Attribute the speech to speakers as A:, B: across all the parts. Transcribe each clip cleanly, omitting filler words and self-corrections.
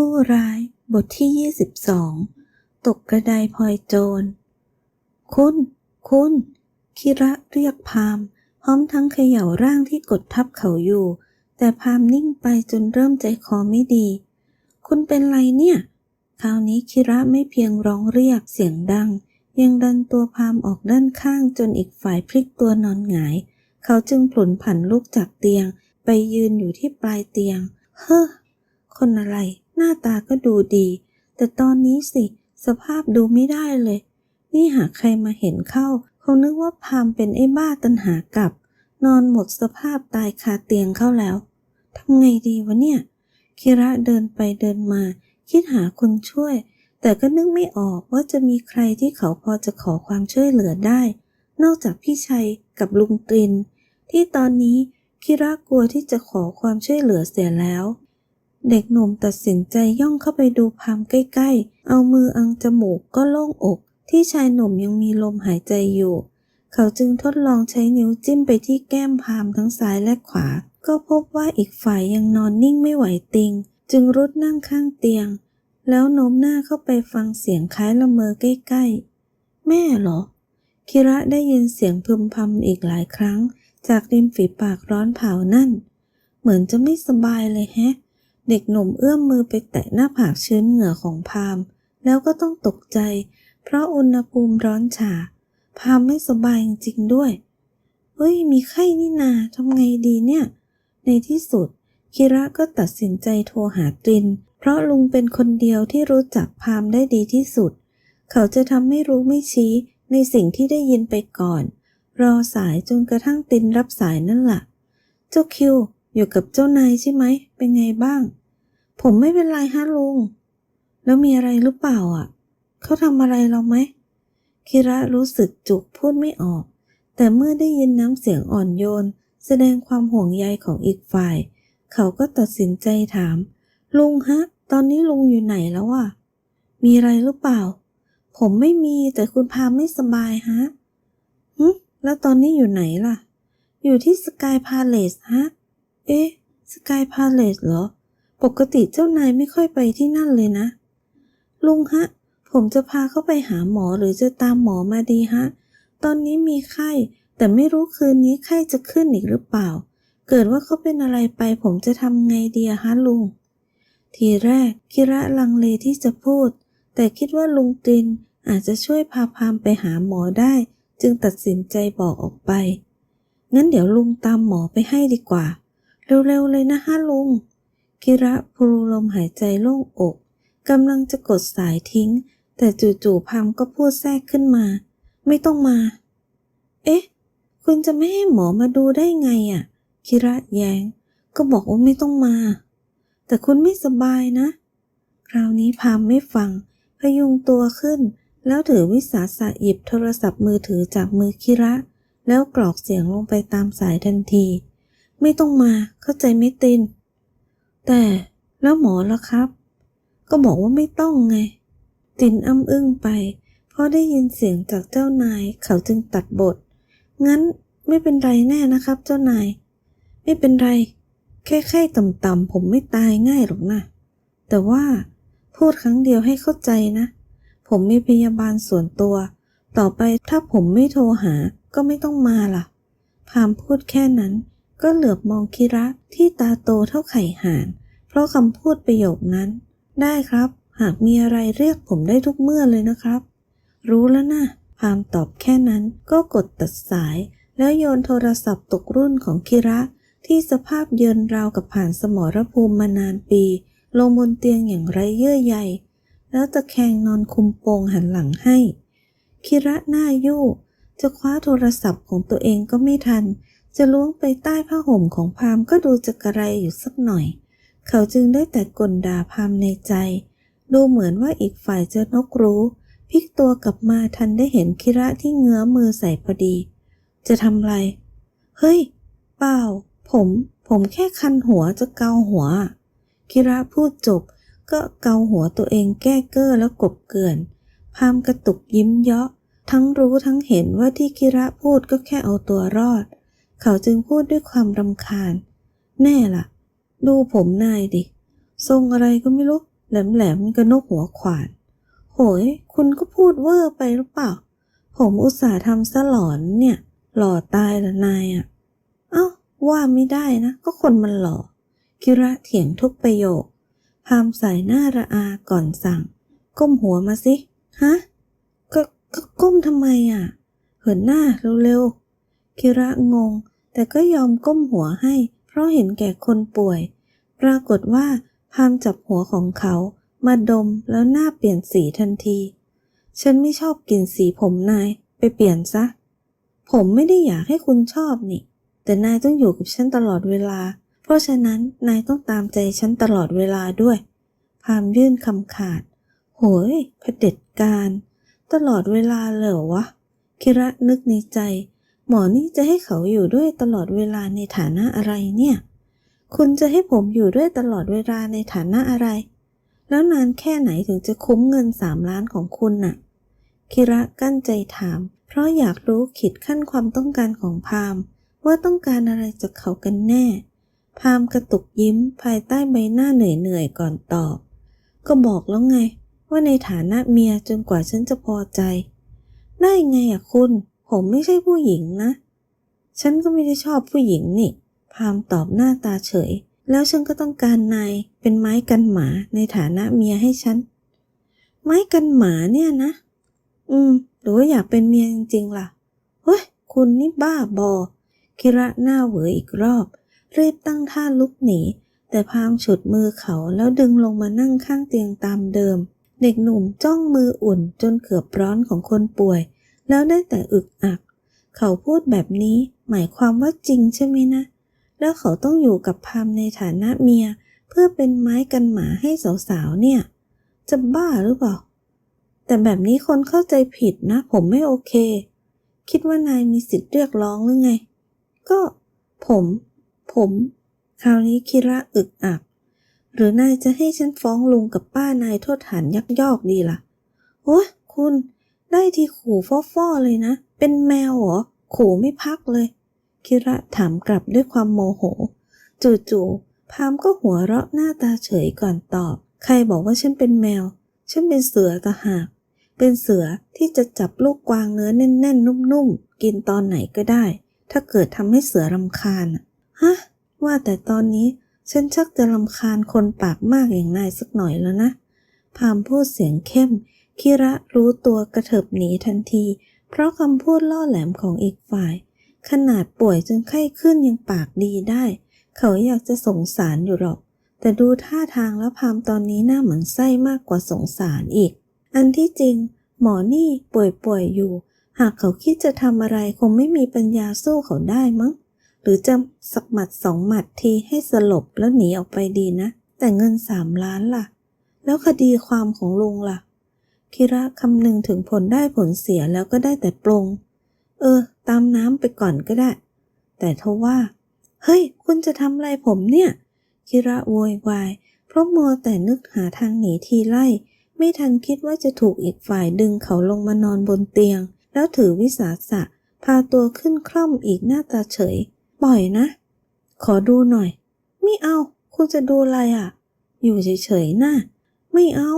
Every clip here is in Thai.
A: คู่ร้ายบทที่22ตกกระไดพลอยโจรคุณคิระเรียกพามพร้อมทั้งเขย่าร่างที่กดทับเขาอยู่แต่พามนิ่งไปจนเริ่มใจคอไม่ดีคุณเป็นไรเนี่ยคราวนี้คิระไม่เพียงร้องเรียกเสียงดังยังดันตัวพามออกด้านข้างจนอีกฝ่ายพลิกตัวนอนหงายเขาจึงผลุนผันลุกจากเตียงไปยืนอยู่ที่ปลายเตียงเฮ้อคนอะไรหน้าตาก็ดูดีแต่ตอนนี้สิสภาพดูไม่ได้เลยนี่หากใครมาเห็นเข้าคงนึกว่าพามเป็นไอ้บ้าตัณหากลับนอนหมดสภาพตายคาเตียงเข้าแล้วทำไงดีวะเนี่ยคิระเดินไปเดินมาคิดหาคนช่วยแต่ก็นึกไม่ออกว่าจะมีใครที่เขาพอจะขอความช่วยเหลือได้นอกจากพี่ชัยกับลุงตรินที่ตอนนี้คิระกลัวที่จะขอความช่วยเหลือเสียแล้วเด็กหนุ่มตัดสินใจย่องเข้าไปดูพามใกล้ๆเอามืออังจมูกก็โล่งอกที่ชายหนุ่มยังมีลมหายใจอยู่เขาจึงทดลองใช้นิ้วจิ้มไปที่แก้มพามทั้งซ้ายและขวาก็พบว่าอีกฝ่ายยังนอนนิ่งไม่ไหวติงจึงรุดนั่งข้างเตียงแล้วโน้มหน้าเข้าไปฟังเสียงคล้ายละเมอใกล้ๆแม่เหรอคิระได้ยินเสียงพึมพำอีกหลายครั้งจากริมฝีปากร้อนเผานั่นเหมือนจะไม่สบายเลยแฮะเด็กหนุ่มเอื้อมมือไปแตะหน้าผากชื้นเหงื่อของพามแล้วก็ต้องตกใจเพราะอุณหภูมิร้อนฉ่าพามไม่สบายจริงๆด้วยเฮ้ยมีไข้นี่นาทำไงดีเนี่ยในที่สุดคิระก็ตัดสินใจโทรหาตรินเพราะลุงเป็นคนเดียวที่รู้จักพามได้ดีที่สุดเขาจะทำไม่รู้ไม่ชี้ในสิ่งที่ได้ยินไปก่อนรอสายจนกระทั่งตรินรับสายนั่นล่ะเจ้าคิวอยู่กับเจ้านายใช่ไหมเป็นไงบ้างผมไม่เป็นไรฮะลุงแล้วมีอะไรหรือเปล่าเขาทำอะไรเราไหมคิระรู้สึกจุกพูดไม่ออกแต่เมื่อได้ยินน้ำเสียงอ่อนโยนแสดงความห่วงใยของอีกฝ่ายเขาก็ตัดสินใจถามลุงฮะตอนนี้ลุงอยู่ไหนแล้วมีอะไรหรือเปล่าผมไม่มีแต่คุณพาไม่สบายฮะแล้วตอนนี้อยู่ไหนล่ะอยู่ที่สกายพาเลสฮะสกายพาเลสเหรอปกติเจ้านายไม่ค่อยไปที่นั่นเลยนะลุงฮะผมจะพาเขาไปหาหมอหรือจะตามหมอมาดีฮะตอนนี้มีไข้แต่ไม่รู้คืนนี้ไข้จะขึ้นอีกหรือเปล่าเกิดว่าเขาเป็นอะไรไปผมจะทำไงดีฮะลุงทีแรกคิระลังเลที่จะพูดแต่คิดว่าลุงตรินอาจจะช่วยพาพามไปหาหมอได้จึงตัดสินใจบอกออกไปงั้นเดี๋ยวลุงตามหมอไปให้ดีกว่าเร็วๆเลยนะฮะลุงคิระพลูลมหายใจโล่งอกกำลังจะกดสายทิ้งแต่จู่ๆพามก็พูดแทรกขึ้นมาไม่ต้องมาคุณจะไม่ให้หมอมาดูได้ไงคิระแย้งก็บอกว่าไม่ต้องมาแต่คุณไม่สบายนะคราวนี้พามไม่ฟังพยุงตัวขึ้นแล้วถือวิสาสะหยิบโทรศัพท์มือถือจากมือคิระแล้วกรอกเสียงลงไปตามสายทันทีไม่ต้องมาเข้าใจไหมตินแต่แล้วหมอล่ะครับก็บอกว่าไม่ต้องไงตินอ้ำอึ้งไปเพราะได้ยินเสียงจากเจ้านายเขาจึงตัดบทงั้นไม่เป็นไรแน่นะครับเจ้านายไม่เป็นไรแค่ไข้ต่ำๆผมไม่ตายง่ายหรอกนะแต่ว่าพูดครั้งเดียวให้เข้าใจนะผมมีพยาบาลส่วนตัวต่อไปถ้าผมไม่โทรหาก็ไม่ต้องมาล่ะพามพูดแค่นั้นก็เหลือบมองคิระที่ตาโตเท่าไข่ห่านเพราะคำพูดประโยคนั้นได้ครับหากมีอะไรเรียกผมได้ทุกเมื่อเลยนะครับรู้แล้วนะพามตอบแค่นั้นก็กดตัดสายแล้วโยนโทรศัพท์ตกรุ่นของคิระที่สภาพเยินราวกับผ่านสมรภูมิมานานปีลงบนเตียงอย่างไร้เยื่อใยแล้วตะแคงนอนคุมโปงหันหลังให้คิระหน้ายู่จะคว้าโทรศัพท์ของตัวเองก็ไม่ทันจะล้วงไปใต้ผ้าห่มของพามก็ดูจะกระไรอยู่สักหน่อยเขาจึงได้แต่กลด่าพามในใจดูเหมือนว่าอีกฝ่ายจะนกรู้พลิกตัวกลับมาทันได้เห็นคิระที่เงื้อมือใส่พอดีจะทำไรเฮ้ยเปล่าผมแค่คันหัวจะเกาหัวคิระพูดจบก็เกาหัวตัวเองแก้เก้อแล้วกบเกลื่อนพามกระตุกยิ้มเยาะทั้งรู้ทั้งเห็นว่าที่คิระพูดก็แค่เอาตัวรอดเขาจึงพูดด้วยความรำคาญแน่ล่ะดูผมนายดิทรงอะไรก็ไม่รู้ แหลมๆกระนกหัวขวานโหยคุณก็พูดเวอร์ไปหรือเปล่าผมอุตส่าห์ทำซะหลอนเนี่ยหล่อตายละนายอ่ะเอ้าว่าไม่ได้นะก็คนมันหล่อคิระเถียงทุกประโยคพามสายหน้าระอาก่อนสั่งก้มหัวมาสิฮะก็ก้มทำไมอ่ะเหินหน้าเร็วๆคิระงงแต่ก็ยอมก้มหัวให้เพราะเห็นแก่คนป่วยปรากฏว่าพามจับหัวของเขามาดมแล้วหน้าเปลี่ยนสีทันทีฉันไม่ชอบกลิ่นสีผมนายไปเปลี่ยนซะผมไม่ได้อยากให้คุณชอบนี่แต่นายต้องอยู่กับฉันตลอดเวลาเพราะฉะนั้นนายต้องตามใจฉันตลอดเวลาด้วยพามยื่นคำขาดโหยเผด็จการตลอดเวลาเหรอวะคิระนึกในใจหมอนี่จะให้เขาอยู่ด้วยตลอดเวลาในฐานะอะไรเนี่ยคุณจะให้ผมอยู่ด้วยตลอดเวลาในฐานะอะไรแล้วนานแค่ไหนถึงจะคุ้มเงิน3 ล้านของคุณน่ะคิระกั้นใจถามเพราะอยากรู้ขีดขั้นความต้องการของพามว่าต้องการอะไรจากเขากันแน่พามกระตุกยิ้มภายใต้ใบหน้าเหนื่อยก่อนตอบก็บอกแล้วไงว่าในฐานะเมียจนกว่าฉันจะพอใจได้ไงอะคุณผมไม่ใช่ผู้หญิงนะฉันก็ไม่ได้ชอบผู้หญิงนี่พามตอบหน้าตาเฉยแล้วฉันก็ต้องการนายเป็นไม้กันหมาในฐานะเมียให้ฉันไม้กันหมาเนี่ยนะหรือว่าอยากเป็นเมียจริงๆล่ะเฮ้ยคุณนี่บ้าบอคิระหน้าเหวออีกรอบรีบตั้งท่าลุกหนีแต่พามฉุดมือเขาแล้วดึงลงมานั่งข้างเตียงตามเดิมเด็กหนุ่มจ้องมืออุ่นจนเกือบร้อนของคนป่วยแล้วได้แต่อึกอักเขาพูดแบบนี้หมายความว่าจริงใช่ไหมนะแล้วเขาต้องอยู่กับพามในฐานะเมียเพื่อเป็นไม้กันหมาให้สาวๆเนี่ยจะบ้าหรือเปล่าแต่แบบนี้คนเข้าใจผิดนะผมไม่โอเคคิดว่านายมีสิทธิ์เรียกร้องหรือไงก็ผมคราวนี้คิระอึกอักหรือนายจะให้ฉันฟ้องลุงกับป้านายโทษฐานยักยอกดีล่ะโอ้ยคุณได้ทีขู่ฟ่อๆเลยนะเป็นแมวเหรอขู่ไม่พักเลยคิระถามกลับด้วยความโมโหจู่ๆพามก็หัวเราะหน้าตาเฉยก่อนตอบใครบอกว่าฉันเป็นแมวฉันเป็นเสือต่างหากเป็นเสือที่จะจับลูกกวางเนื้อแน่นๆนุ่มๆกินตอนไหนก็ได้ถ้าเกิดทำให้เสือรำคาญฮะว่าแต่ตอนนี้ฉันชักจะรำคาญคนปากมากอย่างนายสักหน่อยแล้วนะพามพูดเสียงเข้มคิระรู้ตัวกระเถิบหนีทันทีเพราะคำพูดล่อแหลมของอีกฝ่ายขนาดป่วยจนไข้ขึ้นยังปากดีได้เขาอยากจะสงสารอยู่หรอกแต่ดูท่าทางแล้วพามตอนนี้หน้าเหมือนไส้มากกว่าสงสารอีกอันที่จริงหมอนี่ป่วยอยู่หากเขาคิดจะทำอะไรคงไม่มีปัญญาสู้เขาได้มั้งหรือจะสักหมัด2 หมัดทีให้สลบแล้วหนีออกไปดีนะแต่เงิน3 ล้านล่ะแล้วคดีความของลุงล่ะคิระคำนึงถึงผลได้ผลเสียแล้วก็ได้แต่ปลงตามน้ำไปก่อนก็ได้แต่ทว่าเฮ้ยคุณจะทำอะไรผมเนี่ยคิระโวยวายเพราะมัวแต่นึกหาทางหนีทีไล่ไม่ทันคิดว่าจะถูกอีกฝ่ายดึงเขาลงมานอนบนเตียงแล้วถือวิสาสะพาตัวขึ้นคล่อมอีกหน้าตาเฉยปล่อยนะขอดูหน่อยไม่เอาคุณจะดูอะไรอยู่เฉยๆน่ะไม่เอา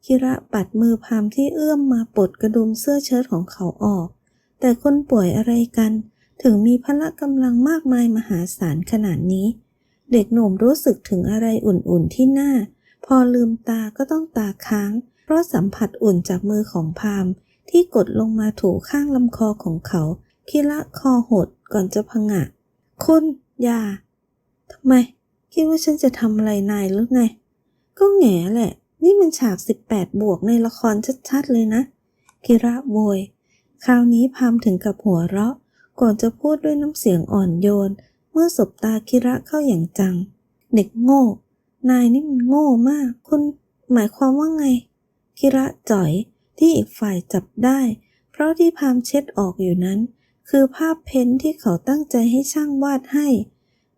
A: คิระปัดมือพามที่เอื้อมมาปลดกระดุมเสื้อเชิ้ตของเขาออกแต่คนป่วยอะไรกันถึงมีพละกำลังมากมายมหาศาลขนาดนี้เด็กหนุ่มรู้สึกถึงอะไรอุ่นๆที่หน้าพอลืมตาก็ต้องตาค้างเพราะสัมผัสอุ่นจากมือของพามที่กดลงมาถูข้างลำคอของเขาคิระคอหดก่อนจะผงะคุณอย่าทำไมคิดว่าฉันจะทำอะไรนายหรือไงก็แง่แหละนี่มันฉาก18 บวกในละครชัดๆเลยนะคิระโวยคราวนี้พามถึงกับหัวเราะก่อนจะพูดด้วยน้ำเสียงอ่อนโยนเมื่อสบตาคิระเข้าอย่างจังเด็กโง่นายนี่มันโง่มากคุณหมายความว่าไงคิระจ่อยที่อีกฝ่ายจับได้เพราะที่พามเช็ดออกอยู่นั้นคือภาพเพ้นท์ที่เขาตั้งใจให้ช่างวาดให้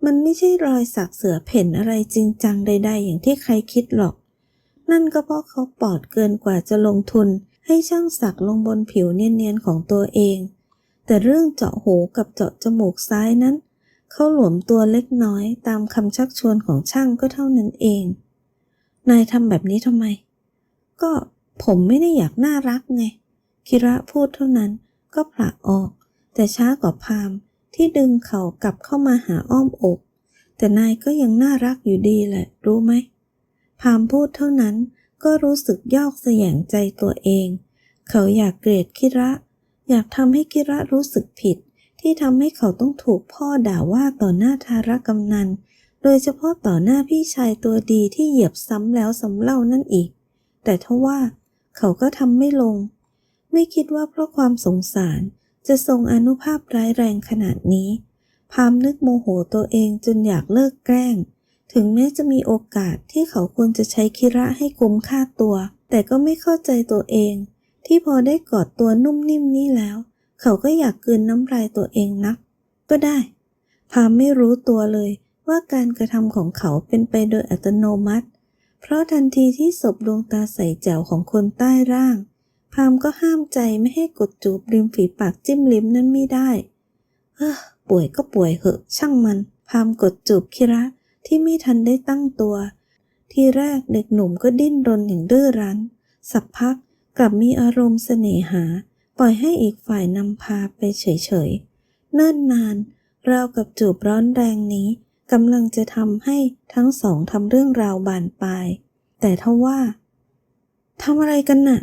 A: มันไม่ใช่รอยสักเสือเพ่นอะไรจริงจังใดๆอย่างที่ใครคิดหรอกนั่นก็เพราะเขาปอดเกินกว่าจะลงทุนให้ช่างสักลงบนผิวเนียนๆของตัวเองแต่เรื่องเจาะหูกับเจาะจมูกซ้ายนั้นเขาหลวมตัวเล็กน้อยตามคำชักชวนของช่างก็เท่านั้นเอง นายทำแบบนี้ทำไมก็ผมไม่ได้อยากน่ารักไงคิระพูดเท่านั้นก็ผละออกแต่ช้ากว่าพามที่ดึงเขากลับเข้ามาหาอ้อมอกแต่นายก็ยังน่ารักอยู่ดีแหละรู้ไหมพามพูดเท่านั้นก็รู้สึกยอกแสยงใจตัวเองเขาอยากเกลียดคิระอยากทำให้คิระรู้สึกผิดที่ทำให้เขาต้องถูกพ่อด่าว่าต่อหน้าทารกำนันโดยเฉพาะต่อหน้าพี่ชายตัวดีที่เหยียบซ้ำแล้วซ้ำเล่านั่นอีกแต่ทว่าเขาก็ทำไม่ลงไม่คิดว่าเพราะความสงสารจะทรงอานุภาพร้ายแรงขนาดนี้พามนึกโมโหตัวเองจนอยากเลิกแกล้งถึงแม้จะมีโอกาสที่เขาควรจะใช้คิระให้คุ้มค่าตัวแต่ก็ไม่เข้าใจตัวเองที่พอได้กอดตัวนุ่มนิ่มนี้แล้วเขาก็อยากกลืนน้ำลายตัวเองนักก็ได้พามไม่รู้ตัวเลยว่าการกระทำของเขาเป็นไปโดยอัตโนมัติเพราะทันทีที่สบดวงตาใสแจ๋วของคนใต้ร่างพามก็ห้ามใจไม่ให้กดจูบริมฝีปากจิ้มลิ้มนั้นไม่ได้ป่วยก็ป่วยเหอะช่างมันพามกดจูบคิระที่ไม่ทันได้ตั้งตัวทีแรกเด็กหนุ่มก็ดิ้นรนอย่างดื้อรั้นสักพักกลับมีอารมณ์เสน่หาปล่อยให้อีกฝ่ายนำพาไปเฉยๆเนิ่นนานราวกับจูบร้อนแรงนี้กำลังจะทำให้ทั้งสองทำเรื่องราวบานปลายแต่ทว่าทำอะไรกันน่ะ